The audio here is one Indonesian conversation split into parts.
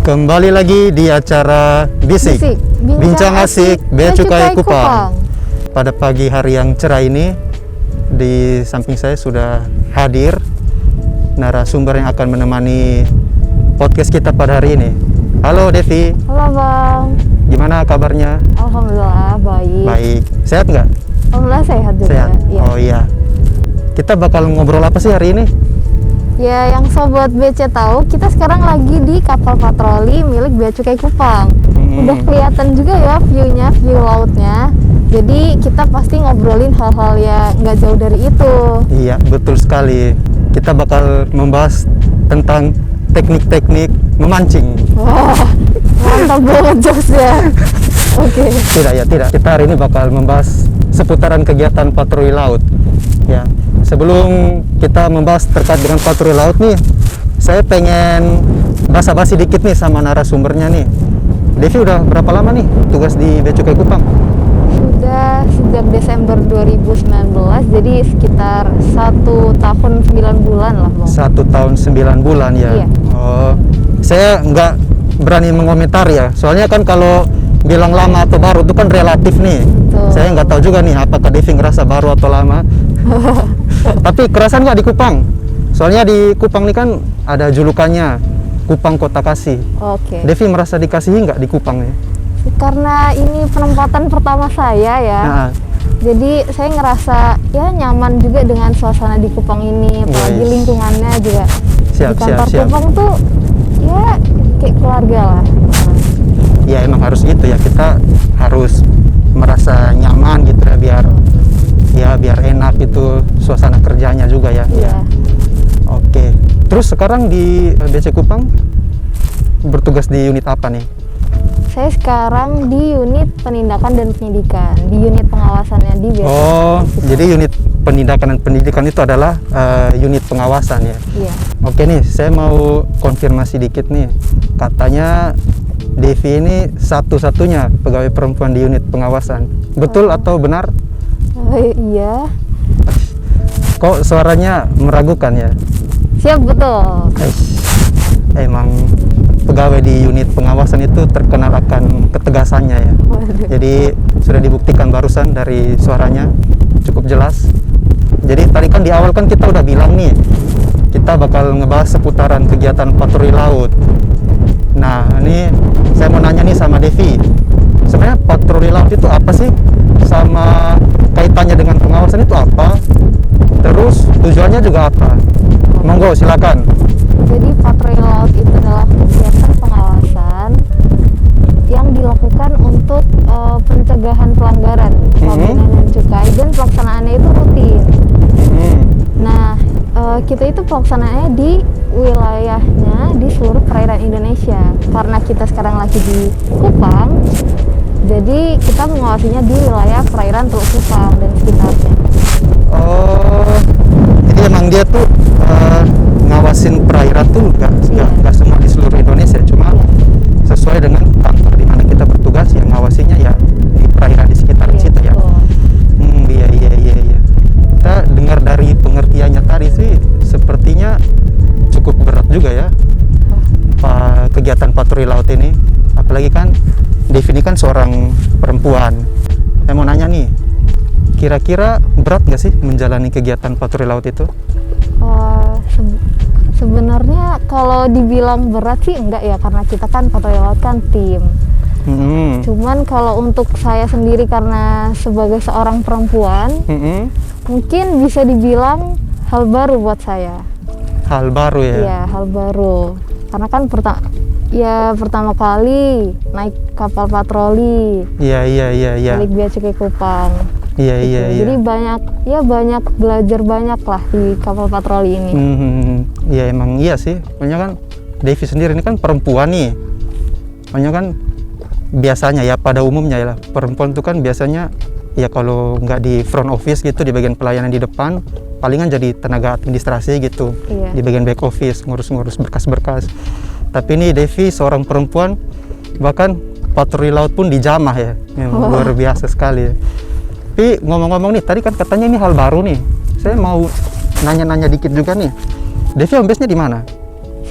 Kembali lagi di acara Bisik, Bincang Asik Bea Cukai Kupang. Pada pagi hari yang cerah ini, di samping saya sudah hadir narasumber yang akan menemani podcast kita pada hari ini. Halo Devi. Halo Bang. Gimana kabarnya? Alhamdulillah baik. Baik. Sehat nggak? Alhamdulillah sehat juga. Sehat. Ya. Oh iya. Kita bakal ngobrol apa sih hari ini? Ya, yang sobat BC tahu, kita sekarang lagi di kapal patroli milik Bea Cukai Kupang. Udah kelihatan juga ya view-nya, view lautnya. Jadi kita pasti ngobrolin hal-hal yang nggak jauh dari itu. Iya, betul sekali. Kita bakal membahas tentang teknik-teknik memancing. Wah, mantap banget jokesnya. Oke. Tidak. Kita hari ini bakal membahas seputaran kegiatan patroli laut. Ya, sebelum kita membahas terkait dengan patroli laut nih, saya pengen basa-basi dikit nih sama narasumbernya nih. Devi udah berapa lama nih tugas di Bea Cukai Kupang? Sudah sejak Desember 2019, jadi sekitar 1 tahun 9 bulan lah Bang. 1 tahun 9 bulan ya? Iya. Oh, saya nggak berani mengomentar ya, soalnya kan kalau bilang lama atau baru itu kan relatif nih. Betul. Saya nggak tahu juga nih apakah Devi ngerasa baru atau lama. Tapi kerasan nggak di Kupang? Soalnya di Kupang ini kan ada julukannya Kupang Kota Kasih. Oke. Devi merasa dikasihi nggak di Kupang ya? Karena ini penempatan pertama saya ya. Nah, Jadi saya ngerasa ya nyaman juga dengan suasana di Kupang ini, apalagi Yes. lingkungannya juga. Siap, Di kantor siap. Kupang tuh ya kayak keluarga lah. ya emang harus gitu ya, kita harus merasa nyaman gitu ya, biar enak gitu suasana kerjanya juga ya. Iya. Oke. Terus sekarang di BC Kupang bertugas di unit apa nih? Saya sekarang di unit penindakan dan penyidikan, di unit pengawasannya di Bea Cukai Oh, Kupang. jadi unit penindakan dan pendidikan itu adalah unit pengawasan ya. Iya. Oke nih, saya mau konfirmasi dikit nih. Katanya Devi ini satu-satunya pegawai perempuan di unit pengawasan. Betul atau benar? Iya. Kok suaranya meragukan ya? Siap, betul. Emang pegawai di unit pengawasan itu terkenal akan ketegasannya ya. Waduh. Jadi sudah dibuktikan barusan dari suaranya cukup jelas. Jadi tadi kan di awal kan kita udah bilang nih, kita bakal ngebahas seputaran kegiatan patroli laut. Nah, ini saya mau nanya nih sama Devi. Sebenarnya patroli laut itu apa sih? Sama kaitannya dengan pengawasan itu apa? Terus tujuannya juga apa? Monggo silakan. Jadi patroli laut itu adalah kegiatan pengawasan yang dilakukan untuk pencegahan pelanggaran pembinaan cukai, dan pelaksanaannya itu rutin. Nah, kita itu pelaksanaannya di wilayahnya di seluruh perairan Indonesia. Karena kita sekarang lagi di Kupang, jadi kita mengawasinya di wilayah perairan Teluk Kupang dan sekitarnya. Oh, jadi emang dia tuh ngawasin perairan tuh nggak semua di seluruh Indonesia, cuma sesuai dengan kantor di mana kita bertugas, yang ngawasinya ya di perairan di sekitar situ ya. Betul. Iya. Kita dengar dari pengertiannya tadi sih, sepertinya cukup berat juga ya kegiatan patroli laut ini. Apalagi kan Devi ini kan seorang perempuan. Saya mau nanya nih, kira-kira berat nggak sih menjalani kegiatan patroli laut itu? Sebenarnya kalau dibilang berat sih enggak ya, karena kita kan patroli laut kan tim. Cuman kalau untuk saya sendiri, karena sebagai seorang perempuan, mungkin bisa dibilang hal baru buat saya. Hal baru ya? Iya, hal baru. Karena kan pertama kali naik kapal patroli. Iya. Milik Bea Cukai Kupang. Iya. Jadi banyak belajar banyak lah di kapal patroli ini. Iya emang iya sih. Makanya kan Devi sendiri ini kan perempuan nih. Makanya kan biasanya ya, pada umumnya ya, perempuan itu kan biasanya ya kalau nggak di front office gitu, di bagian pelayanan di depan, palingan jadi tenaga administrasi gitu. Iya. Di bagian back office, ngurus-ngurus berkas-berkas. Tapi ini Devi seorang perempuan, bahkan patroli laut pun dijamah ya. Memang luar biasa sekali ya. Tapi ngomong-ngomong nih, tadi kan katanya ini hal baru nih. Saya mau nanya-nanya dikit juga nih. Devi home base-nya di mana?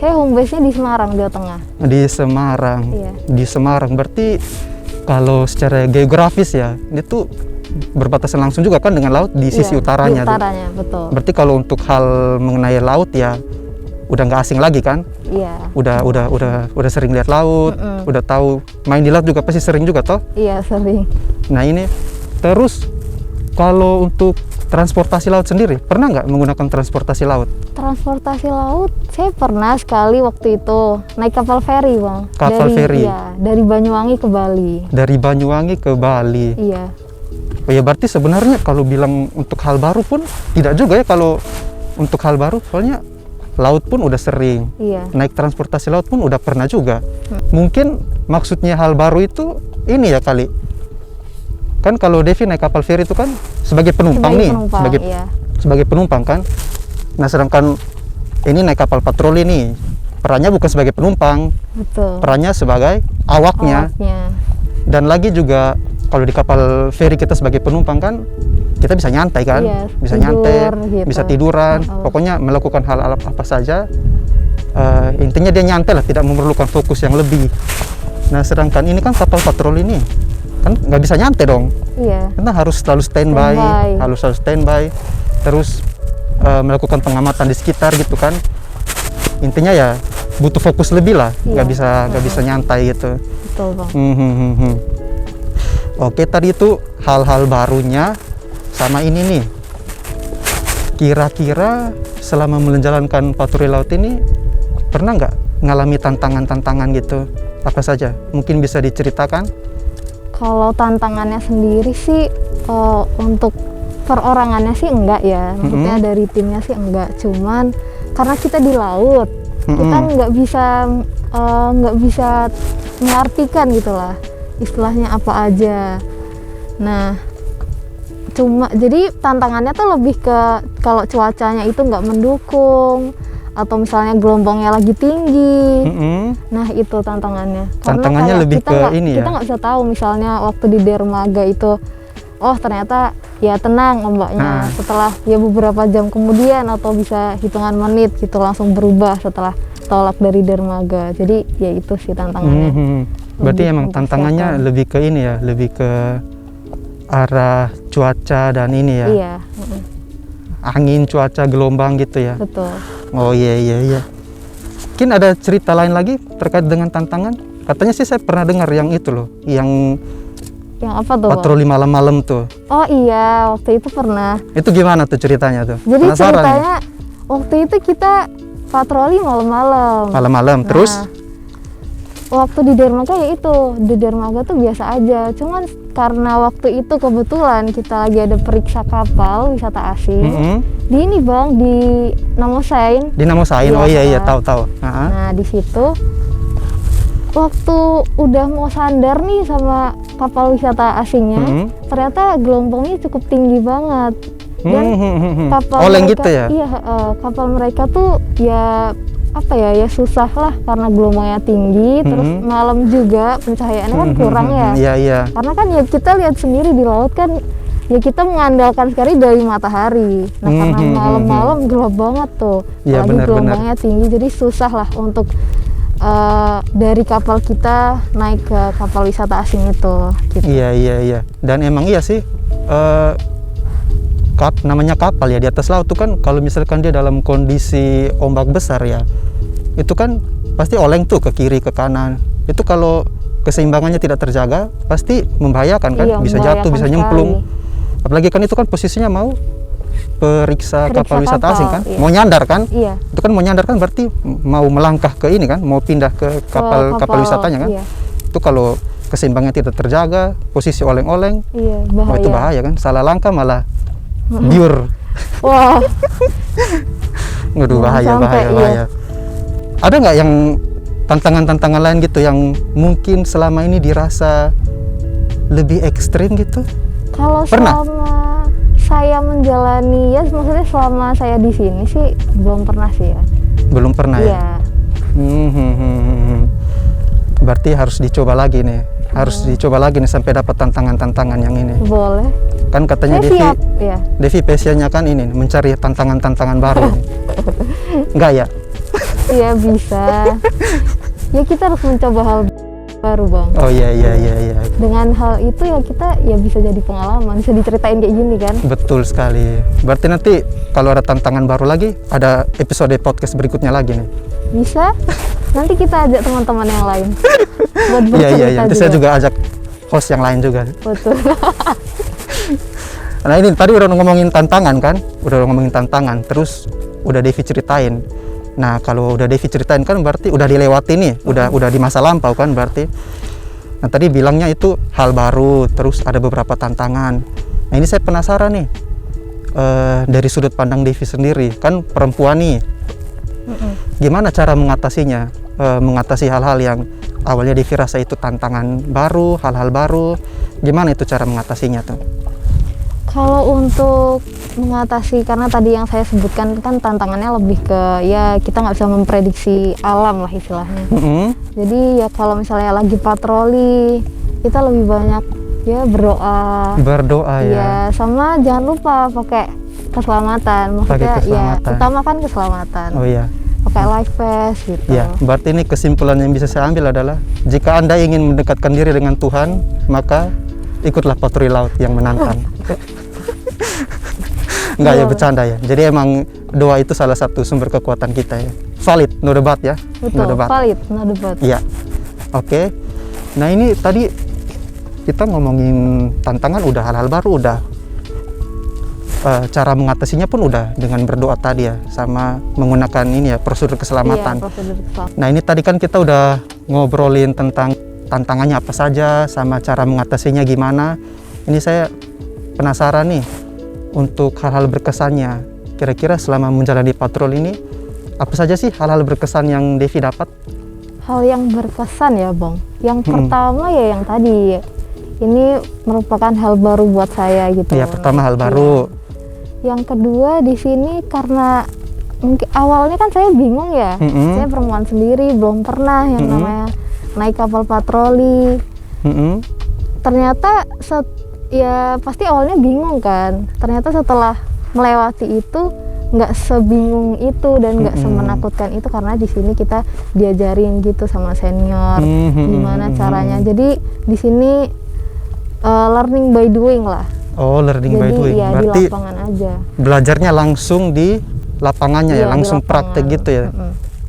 Saya home base-nya di Semarang, Jawa Tengah. Di Semarang. Iya. Di Semarang. Berarti kalau secara geografis ya, itu berbatasan langsung juga kan dengan laut di sisi Iya, utaranya. Di utaranya, betul. Berarti kalau untuk hal mengenai laut ya udah nggak asing lagi kan? Iya. Udah sering lihat laut, udah tahu main di laut juga pasti sering juga toh. Iya, sering. Nah ini terus kalau untuk transportasi laut sendiri pernah nggak menggunakan transportasi laut? Transportasi laut, saya pernah sekali waktu itu naik kapal feri, Bang. Kapal feri? Iya, dari Banyuwangi ke Bali. Dari Banyuwangi ke Bali. Iya. Oh ya berarti sebenarnya kalau bilang untuk hal baru pun tidak juga ya kalau untuk hal baru, soalnya laut pun udah sering. Iya. Naik transportasi laut pun udah pernah juga. Mungkin maksudnya hal baru itu ini ya kali. Kan kalau Devi naik kapal feri itu kan sebagai penumpang nih, iya. sebagai penumpang kan. Nah sedangkan ini naik kapal patroli nih, perannya bukan sebagai penumpang, Betul. perannya sebagai awaknya. Dan lagi juga kalau di kapal feri kita sebagai penumpang kan kita bisa nyantai kan, Iya, bisa tidur, nyantai, gitu. bisa tiduran, pokoknya melakukan hal apa saja. Intinya dia nyantai lah, tidak memerlukan fokus yang lebih. Nah sedangkan ini kan kapal patroli ini kan nggak bisa nyantai dong, Iya. karena harus selalu standby, harus selalu standby, terus melakukan pengamatan di sekitar gitu kan. Intinya ya butuh fokus lebih lah, nggak bisa nyantai gitu. Betul, Bang. Oke, tadi itu hal-hal barunya sama ini nih. Kira-kira selama menjalankan patroli laut ini pernah nggak ngalami tantangan-tantangan gitu? Apa saja? Mungkin bisa diceritakan? Kalau tantangannya sendiri sih untuk perorangannya sih enggak ya. Maksudnya dari timnya sih enggak. Cuman karena kita di laut, kita nggak bisa mengartikan gitulah istilahnya apa aja. Nah, jadi tantangannya tuh lebih ke kalau cuacanya itu nggak mendukung atau misalnya gelombangnya lagi tinggi. Nah itu tantangannya. Tantangannya lebih ke ini ya. Kita nggak bisa tahu misalnya waktu di dermaga itu, oh ternyata ya tenang ombaknya. Setelah ya beberapa jam kemudian atau bisa hitungan menit gitu langsung berubah setelah tolak dari dermaga. Jadi ya itu sih tantangannya. Berarti emang tantangannya lebih ke ini ya, lebih ke arah cuaca dan ini ya. Iya. Angin, cuaca, gelombang gitu ya. Betul. Oh iya. Mungkin ada cerita lain lagi terkait dengan tantangan? Katanya sih saya pernah dengar yang itu loh, yang apa tuh? Patroli malam-malam tuh. Oh iya, waktu itu pernah. Itu gimana tuh ceritanya tuh? Jadi Penasaran ceritanya waktu itu kita patroli malam-malam. Malam-malam, terus? Waktu di dermaga ya itu, di dermaga tuh biasa aja. Cuman karena waktu itu kebetulan kita lagi ada periksa kapal wisata asing. Di ini Bang, di Namosain. Di Namosain, oh iya tahu. Nah di situ waktu udah mau sandar nih sama kapal wisata asingnya, ternyata gelombangnya cukup tinggi banget. Dan kapal oleng mereka, gitu ya? Iya, kapal mereka tuh ya apa ya susah lah karena gelombangnya tinggi, terus malam juga pencahayaannya kan kurang ya. Iya. Karena kan ya kita lihat sendiri di laut kan ya kita mengandalkan sekali dari matahari. Nah karena malam-malam gelap banget tuh, apalagi gelombangnya tinggi, jadi susah lah untuk dari kapal kita naik ke kapal wisata asing itu. Gitu. Iya. Dan emang iya sih. Namanya kapal ya di atas laut tuh kan kalau misalkan dia dalam kondisi ombak besar ya itu kan pasti oleng tuh ke kiri ke kanan. Itu kalau keseimbangannya tidak terjaga pasti membahayakan kan, bisa jatuh, bisa nyemplung. Apalagi kan itu kan posisinya mau periksa kapal wisata asing kan, mau nyandar kan. Itu kan mau nyandar kan berarti mau melangkah ke ini kan, mau pindah ke kapal wisatanya kan. Itu kalau keseimbangannya tidak terjaga, posisi oleng-oleng, bahaya. itu bahaya kan, salah langkah malah biur. Wah. Waduh, bahaya. Ada nggak yang tantangan-tantangan lain gitu yang mungkin selama ini dirasa lebih ekstrim gitu? Kalau selama saya menjalani ya, maksudnya selama saya di sini sih belum pernah sih ya. Belum pernah ya? Berarti harus dicoba lagi nih. Harus dicoba lagi nih sampai dapat tantangan-tantangan yang ini. Boleh. Kan katanya Devi passionnya kan ini mencari tantangan-tantangan baru. Enggak ya? Iya bisa. Ya kita harus mencoba hal baru bang. Oh iya. Dengan hal itu ya kita ya bisa jadi pengalaman, bisa diceritain kayak gini kan. Betul sekali. Berarti nanti kalau ada tantangan baru lagi, ada episode podcast berikutnya lagi nih. Bisa. Nanti kita ajak teman-teman yang lain buat bercerita Iya. Nanti saya juga ajak host yang lain juga. Betul. Nah ini tadi udah ngomongin tantangan kan, terus udah Devi ceritain. Nah kalau udah Devi ceritain kan berarti udah dilewati nih, udah di masa lampau kan berarti. Nah tadi bilangnya itu hal baru, terus ada beberapa tantangan. Nah ini saya penasaran nih, dari sudut pandang Devi sendiri, kan perempuan nih, gimana cara mengatasinya, mengatasi hal-hal yang awalnya Devi rasa itu tantangan baru, hal-hal baru, gimana itu cara mengatasinya tuh? Kalau untuk mengatasi, karena tadi yang saya sebutkan kan tantangannya lebih ke ya kita nggak bisa memprediksi alam lah istilahnya. Jadi ya kalau misalnya lagi patroli kita lebih banyak ya berdoa ya, sama jangan lupa pakai keselamatan, maksudnya ya utamakan keselamatan. Oh iya, pakai life vest gitu. Ya, berarti ini kesimpulan yang bisa saya ambil adalah jika Anda ingin mendekatkan diri dengan Tuhan, maka ikutlah patroli laut yang menantang. Enggak ya, bercanda ya. Jadi emang doa itu salah satu sumber kekuatan kita ya. Valid, no debat ya. Betul, no debat. Valid, no debat. Iya. Oke. Nah ini tadi kita ngomongin tantangan, udah hal-hal baru, udah cara mengatasinya pun udah dengan berdoa tadi ya, sama menggunakan ini ya, prosedur keselamatan. Iya, prosedur keselamatan. Nah ini tadi kan kita udah ngobrolin tentang tantangannya apa saja, sama cara mengatasinya gimana. Ini saya penasaran nih, untuk hal-hal berkesannya, kira-kira selama menjalani patroli ini, apa saja sih hal-hal berkesan yang Devi dapat? Hal yang berkesan ya Bang, yang pertama ya yang tadi, ini merupakan hal baru buat saya gitu. Ya pertama hal baru. Yang kedua di sini karena mungkin awalnya kan saya bingung ya, saya perempuan sendiri, belum pernah yang namanya naik kapal patroli. Ternyata ya pasti awalnya bingung kan, ternyata setelah melewati itu nggak sebingung itu dan nggak semenakutkan itu, karena di sini kita diajarin gitu sama senior gimana caranya. Jadi di sini learning by doing lah. Oh, learning by doing. Ya, berarti di lapangan aja. Belajarnya langsung di lapangannya ya, langsung praktek gitu ya,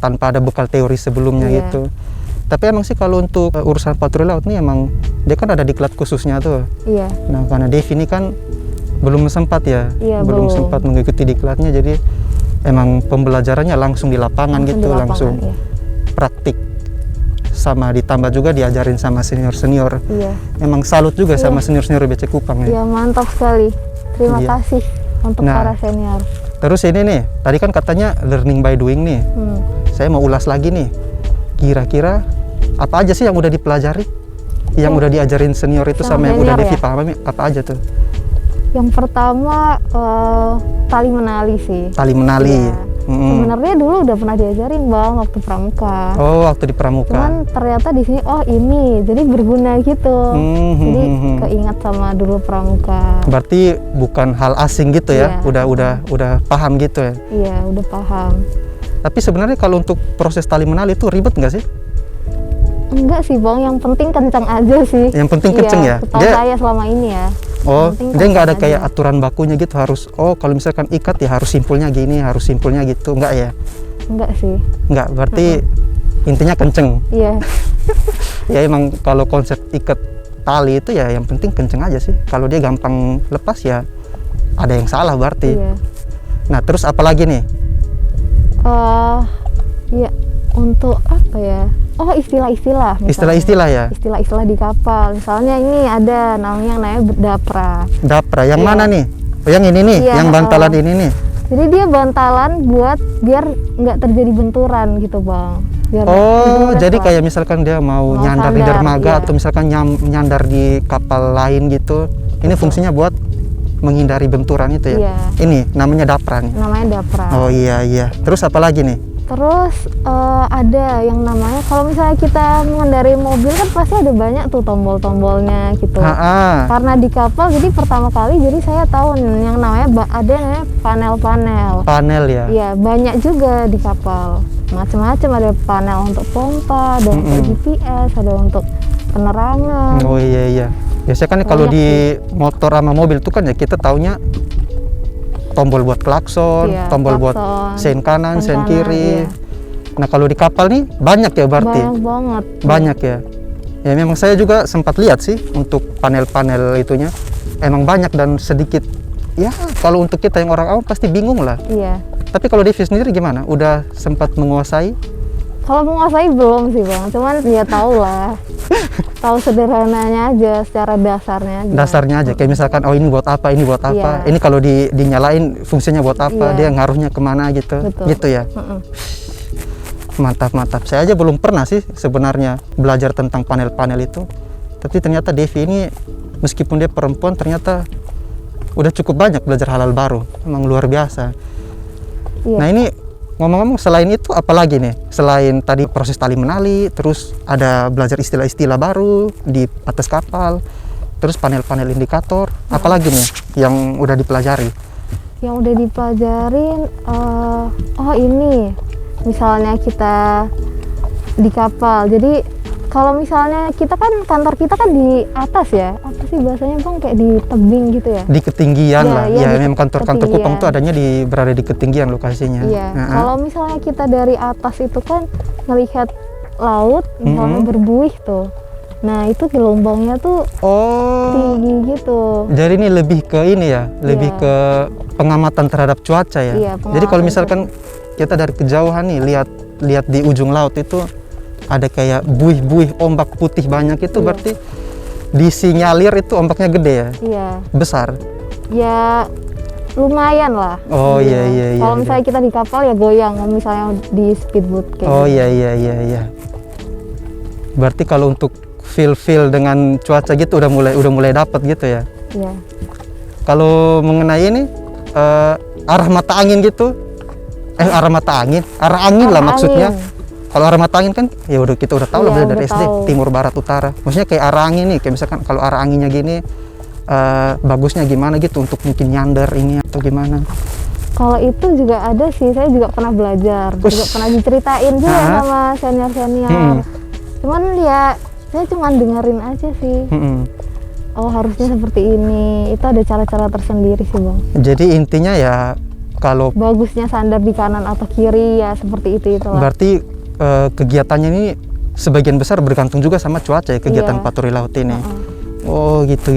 tanpa ada bekal teori sebelumnya gitu. Tapi emang sih kalau untuk urusan patroli laut nih emang dia kan ada diklat khususnya tuh. Iya. Nah karena Devi ini kan belum sempat ya, belum sempat mengikuti diklatnya, jadi emang pembelajarannya langsung di lapangan gitu, langsung praktik, sama ditambah juga diajarin sama senior-senior. Iya. Emang salut juga sama senior-senior BC Kupang ya. Iya, mantap sekali. Terima kasih untuk para senior. Terus ini nih, tadi kan katanya learning by doing nih. Saya mau ulas lagi nih. Kira-kira apa aja sih yang udah dipelajari, yang udah diajarin senior itu sama yang udah Devi pahami, apa aja tuh? Yang pertama tali menali sih. Tali menali. Ya. Sebenarnya dulu udah pernah diajarin Bang waktu pramuka. Oh, waktu di pramuka. Cuman ternyata di sini ini jadi berguna gitu. Jadi keingat sama dulu pramuka. Berarti bukan hal asing gitu ya? Udah paham gitu ya? Iya, udah paham. Tapi sebenarnya kalau untuk proses tali menali itu ribet nggak sih? Enggak sih Bang, yang penting kencang aja sih. Yang penting kencang ya? Setahu saya selama ini ya. Oh, dia nggak ada kayak aturan bakunya gitu, harus kalau misalkan ikat ya harus simpulnya gini, harus simpulnya gitu, enggak ya? Enggak sih. Enggak, berarti intinya kenceng. Iya. Ya emang kalau konsep ikat tali itu ya yang penting kenceng aja sih. Kalau dia gampang lepas ya ada yang salah berarti. Iya. Nah terus apa lagi nih? Ya untuk apa ya? Oh, istilah-istilah. Istilah-istilah ya? Istilah-istilah di kapal. Misalnya ini ada namanya dapra. Dapra, yang mana nih? Oh, yang ini nih, yang bantalan ini nih. Jadi dia bantalan biar nggak terjadi benturan gitu Bang. Biar jadi kayak misalkan dia mau nyandar di dermaga atau misalkan nyandar di kapal lain gitu. Ini fungsinya buat menghindari benturan itu ya? Iya. Ini namanya dapra nih? Namanya dapra. Oh iya. Terus apa lagi nih? Terus ada yang namanya kalau misalnya kita mengendarai mobil kan pasti ada banyak tuh tombol-tombolnya gitu. Karena di kapal jadi pertama kali jadi saya tahu yang namanya ada namanya panel-panel. Panel ya? Iya, banyak juga di kapal. Macam-macam, ada panel untuk pompa, ada untuk GPS, ada untuk penerangan. Oh iya. Biasanya kan kalau di motor sama mobil tuh kan ya kita taunya tombol buat klakson, tombol buat sein kanan, sein kiri. Iya. Nah kalau di kapal nih banyak ya berarti? Banyak banget. Banyak ya? Ya memang saya juga sempat lihat sih untuk panel-panel itunya. Emang banyak dan sedikit, ya kalau untuk kita yang orang awam pasti bingung lah. Iya. Tapi kalau Devi sendiri gimana? Udah sempat menguasai? Kalau menguasai belum sih Bang, cuman ya tahu lah. Tahu sederhananya aja, secara dasarnya aja. Dasarnya aja, kayak misalkan oh ini buat apa, ini buat apa. Iya. Ini kalau dinyalain fungsinya buat apa, Iya. dia ngaruhnya kemana gitu. Betul. Gitu ya. Mantap. Saya aja belum pernah sih sebenarnya belajar tentang panel-panel itu. Tapi ternyata Devi ini meskipun dia perempuan ternyata udah cukup banyak belajar hal-hal baru. Emang luar biasa. Iya. Nah ini ngomong-ngomong selain itu apalagi nih? Selain tadi proses tali menali, terus ada belajar istilah-istilah baru di atas kapal, terus panel-panel indikator, apalagi nih yang udah dipelajari? Yang udah dipelajarin, oh ini misalnya kita di kapal, jadi kalau misalnya kita kan kantor kita kan di atas ya, apa sih bahasanya Bang, kayak di tebing gitu ya? Di ketinggian Ya, lah, ya, ya di memang kantor-kantor ketinggian. Kupang tuh adanya berada di ketinggian lokasinya. Iya, kalau misalnya kita dari atas itu kan melihat laut, misalnya berbuih tuh. Nah itu gelombangnya tuh tinggi gitu. Jadi ini lebih ke ini ya, lebih Iya. ke pengamatan terhadap cuaca ya. Iya, Jadi kalau pengamatan misalkan kita dari kejauhan nih lihat di ujung laut itu ada kayak buih-buih ombak putih banyak itu Iya. berarti disinyalir itu ombaknya gede ya, Iya, besar. ya lumayan lah. Oh iya. Kalau misalnya kita di kapal ya goyang, kalau misalnya di speedboat kayak Oh gitu. iya. Berarti kalau untuk feel dengan cuaca gitu udah mulai dapat gitu ya. Iya. Kalau mengenai ini arah mata angin gitu, arah angin lah maksudnya. Angin. Kalau arah mata angin kan ya kita udah tahu lah Iya, belajar dari udah SD, tahu. timur barat utara. Maksudnya kayak arah angin nih, kayak misalkan kalau arah anginnya gini bagusnya gimana gitu untuk mungkin nyandar ini atau gimana. Kalau itu juga ada sih, saya juga pernah belajar, juga pernah diceritain juga sama senior-senior. Cuman ya saya cuma dengerin aja sih. Oh harusnya seperti ini, itu ada cara-cara tersendiri sih Bang. Jadi intinya ya kalau Bagusnya sandar di kanan atau kiri ya seperti itulah. berarti kegiatannya ini sebagian besar bergantung juga sama cuaca ya, kegiatan Iya. patroli laut ini. Oh gitu.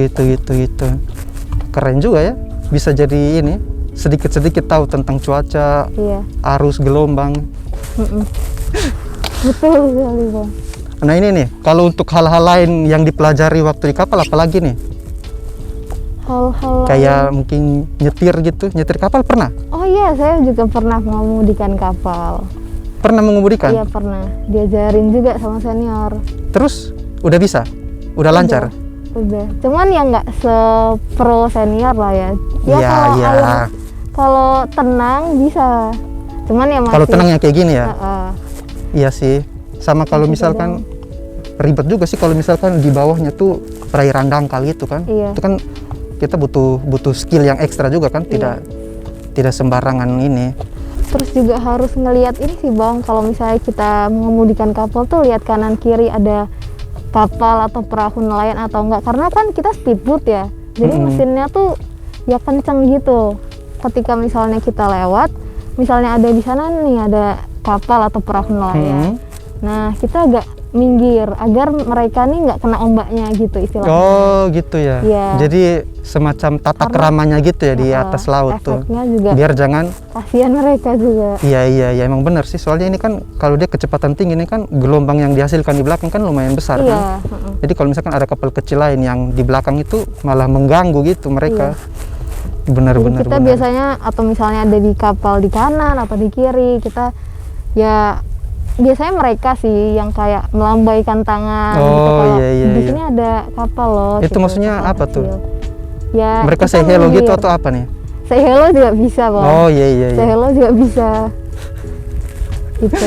Keren juga ya, bisa jadi ini sedikit-sedikit tahu tentang cuaca, Iya. arus, gelombang. Betul sekali Bang. Nah ini nih, kalau untuk hal-hal lain yang dipelajari waktu di kapal apalagi nih? Hal-hal Kayak mungkin nyetir kapal pernah? Oh iya, saya juga pernah mengemudikan kapal. Pernah mengemudikan? Iya pernah, diajarin juga sama senior. Terus udah bisa? Udah lancar? Udah. Cuman ya nggak sepro senior lah ya. Iya, Kalau iya. kalau tenang bisa. Cuman ya masih. Kalau tenang yang kayak gini ya? Heeh. Iya sih. Sama kalau misalkan ribet juga sih kalau misalkan di bawahnya tuh perairan dangkal gitu kan. Iya. Itu kan kita butuh skill yang ekstra juga kan, Iya. tidak sembarangan ini. Terus juga harus ngelihat ini sih Bang, kalau misalnya kita mengemudikan kapal tuh lihat kanan kiri ada kapal atau perahu nelayan atau enggak, karena kan kita speedboat ya. Jadi mesinnya tuh ya kenceng gitu. Ketika misalnya kita lewat, misalnya ada di sana nih ada kapal atau perahu nelayan. Nah, kita agak minggir agar mereka nih nggak kena ombaknya gitu istilahnya. Oh gitu ya. Iya. Jadi semacam tata keramanya gitu ya di atas laut tuh. Efeknya juga Biar jangan. kasihan mereka juga. Iya emang benar sih, soalnya ini kan kalau dia kecepatan tinggi ini kan gelombang yang dihasilkan di belakang kan lumayan besar kan. Iya. Jadi kalau misalkan ada kapal kecil lain yang di belakang itu malah mengganggu gitu mereka. Benar-benar. Kita biasanya atau misalnya ada di kapal di kanan atau di kiri, kita ya biasanya mereka sih yang kayak melambaikan tangan gitu kalau di sini ada kapal loh. Itu gitu, maksudnya kapal apa tuh? kecil. Ya Mereka kita say hello gitu minggir. atau apa nih? Say hello juga bisa Bang. Oh iya. Say hello juga bisa. Gitu.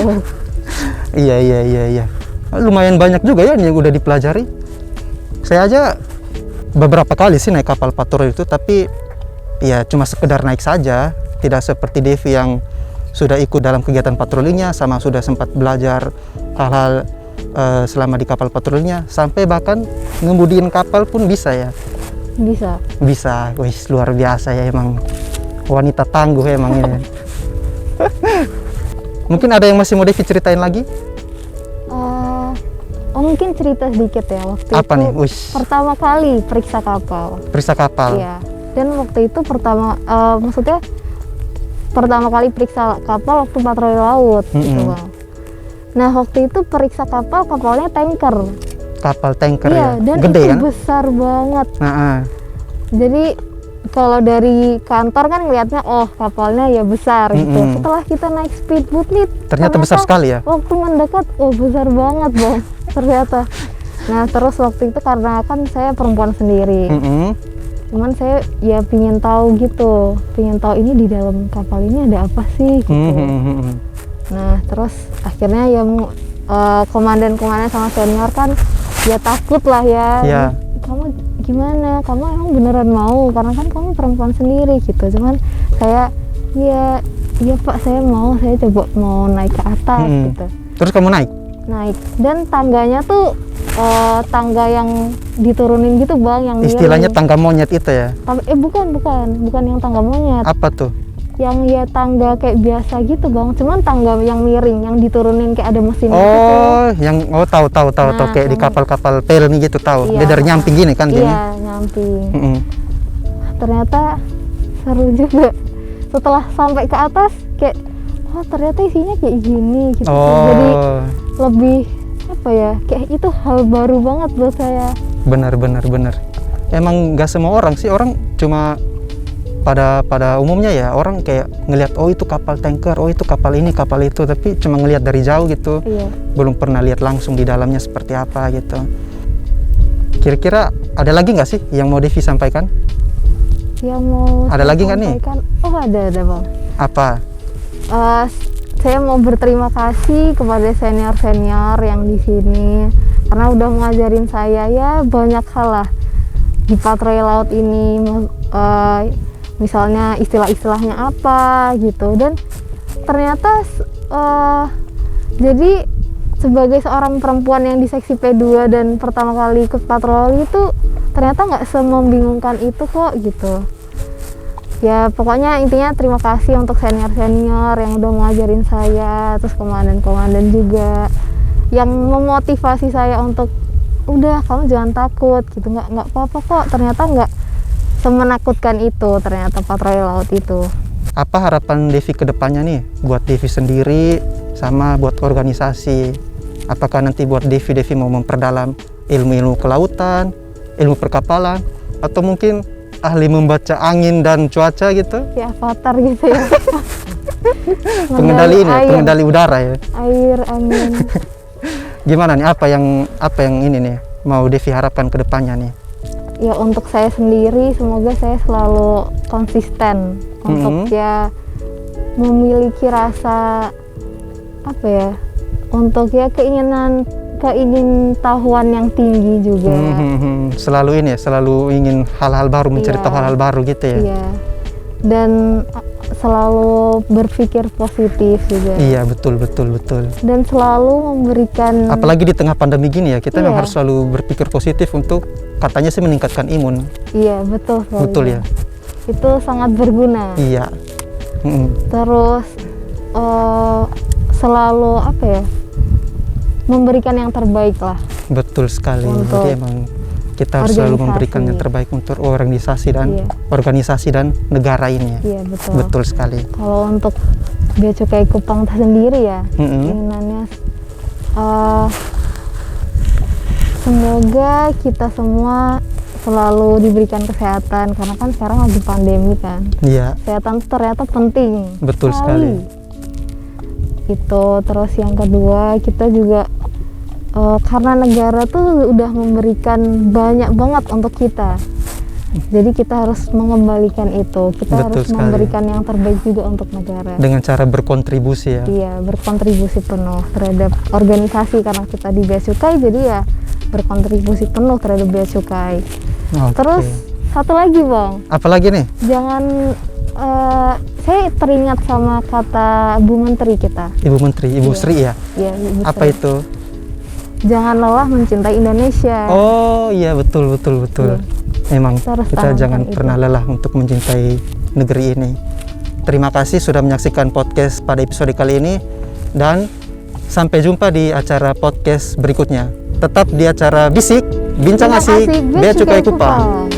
Iya. Lumayan banyak juga ya yang udah dipelajari. Saya aja beberapa kali sih naik kapal patroli itu, tapi ya cuma sekedar naik saja, tidak seperti Devi yang sudah ikut dalam kegiatan patrolinya, sama sudah sempat belajar hal-hal selama di kapal patrolinya, sampai bahkan ngemudiin kapal pun bisa ya. Bisa, wih luar biasa ya, emang wanita tangguh emang ya. Mungkin ada yang masih mau Devi ceritain lagi? Mungkin cerita sedikit ya, waktu Apa itu nih? Uish. pertama kali periksa kapal. Periksa kapal. Iya. Dan waktu itu maksudnya pertama kali periksa kapal waktu patroli laut gitu Bang. Nah waktu itu periksa kapalnya tanker. Kapal tanker Iya, ya, dan gede itu kan? besar banget. Nah, Jadi kalau dari kantor kan ngelihatnya oh kapalnya ya besar gitu. Setelah kita naik speedboat nih, ternyata besar sekali ya. waktu mendekat, oh besar banget Bang, ternyata. Nah terus waktu itu karena kan saya perempuan sendiri, cuman saya ya pingin tahu ini di dalam kapal ini ada apa sih gitu. Nah terus akhirnya ya komandan sama senior kan ya takut lah ya. Iya. Kamu gimana? Kamu emang beneran mau? Karena kan kamu perempuan sendiri gitu. Cuman saya iya Pak, saya coba mau naik ke atas gitu. Terus kamu naik? Naik, dan tangganya tuh tangga yang diturunin gitu Bang, yang Istilahnya miring. tangga monyet itu ya? Bukan yang tangga monyet. Apa tuh? Yang ya tangga kayak biasa gitu Bang, cuman tangga yang miring, yang diturunin kayak ada mesinnya gitu. Tahu kayak di kapal-kapal pelni gitu tahu. Iya. Dia dari nyamping gini kan gini. Iya, nyamping. Ternyata seru juga. Setelah sampai ke atas kayak oh ternyata isinya kayak gini gitu. Jadi lebih apa ya, kayak itu hal baru banget buat saya. Benar. Emang nggak semua orang sih, orang cuma pada umumnya ya orang kayak ngelihat oh itu kapal tanker, oh itu kapal ini, kapal itu, tapi cuma ngelihat dari jauh gitu. Iya. Belum pernah lihat langsung di dalamnya seperti apa gitu. Kira-kira ada lagi nggak sih yang mau Devi sampaikan? Yang mau Ada saya lagi nggak nih? sampaikan? Oh ada Bang. Apa? Saya mau berterima kasih kepada senior yang di sini karena udah ngajarin saya ya banyak hal lah di patroli laut ini. Misalnya istilah-istilahnya apa gitu, dan ternyata jadi sebagai seorang perempuan yang di seksi P2 dan pertama kali ikut patroli itu ternyata nggak semembingungkan itu kok gitu ya. Pokoknya intinya terima kasih untuk senior yang udah ngajarin saya, terus komandan juga yang memotivasi saya untuk udah kamu jangan takut gitu, nggak apa-apa kok. Ternyata nggak semenakutkan itu ternyata patroli laut itu. Apa harapan Devi ke depannya nih buat Devi sendiri sama buat organisasi? Apakah nanti buat Devi mau memperdalam ilmu-ilmu kelautan, ilmu perkapalan, atau mungkin ahli membaca angin dan cuaca gitu? Ya avatar gitu ya. Pengendali udara ya. Air, angin. Gimana nih, apa yang ini nih mau Devi harapkan ke depannya nih? Ya untuk saya sendiri semoga saya selalu konsisten untuk ya memiliki rasa apa ya, untuk ya keingin tahuan yang tinggi juga. Selalu ini ya, selalu ingin hal-hal baru, mencari tahu hal-hal baru gitu ya. Iya. Dan selalu berpikir positif juga. Iya, betul. Dan selalu memberikan, apalagi di tengah pandemi gini ya, kita memang Iya. harus selalu berpikir positif untuk katanya sih meningkatkan imun. Iya, betul sekali. Betul ya. Itu sangat berguna. Iya. Terus selalu apa ya, memberikan yang terbaik lah. Betul sekali. Untuk Jadi emang kita harus selalu memberikan yang terbaik untuk organisasi dan negara ini ya. Iya, betul. Betul sekali. Kalau untuk Bea Cukai Kupang sendiri ya, keinginannya semoga kita semua selalu diberikan kesehatan, karena kan sekarang lagi pandemi kan. Iya. Kesehatan itu ternyata penting. Betul sekali. Itu terus yang kedua, kita juga karena negara tuh udah memberikan banyak banget untuk kita. Jadi kita harus mengembalikan itu. Kita Betul harus sekali. memberikan yang terbaik juga untuk negara. Dengan cara berkontribusi ya. Iya, berkontribusi penuh terhadap organisasi karena kita di Bea Cukai, jadi ya berkontribusi penuh terhadap Bea Cukai. Oke. Terus satu lagi Bang, Apalagi nih? jangan saya teringat sama kata Bu Menteri kita. Ibu Menteri, Ibu Iya. Sri ya. Ya, Ibu Apa Sri. itu? Jangan lelah mencintai Indonesia. Oh iya, betul. Iya. Memang Kita harus kita tanamkan jangan itu. pernah lelah untuk mencintai negeri ini. Terima kasih sudah menyaksikan podcast pada episode kali ini, dan sampai jumpa di acara podcast berikutnya. Tetap di acara Bisik, Bincang Asik, Bea Cukai Kupang.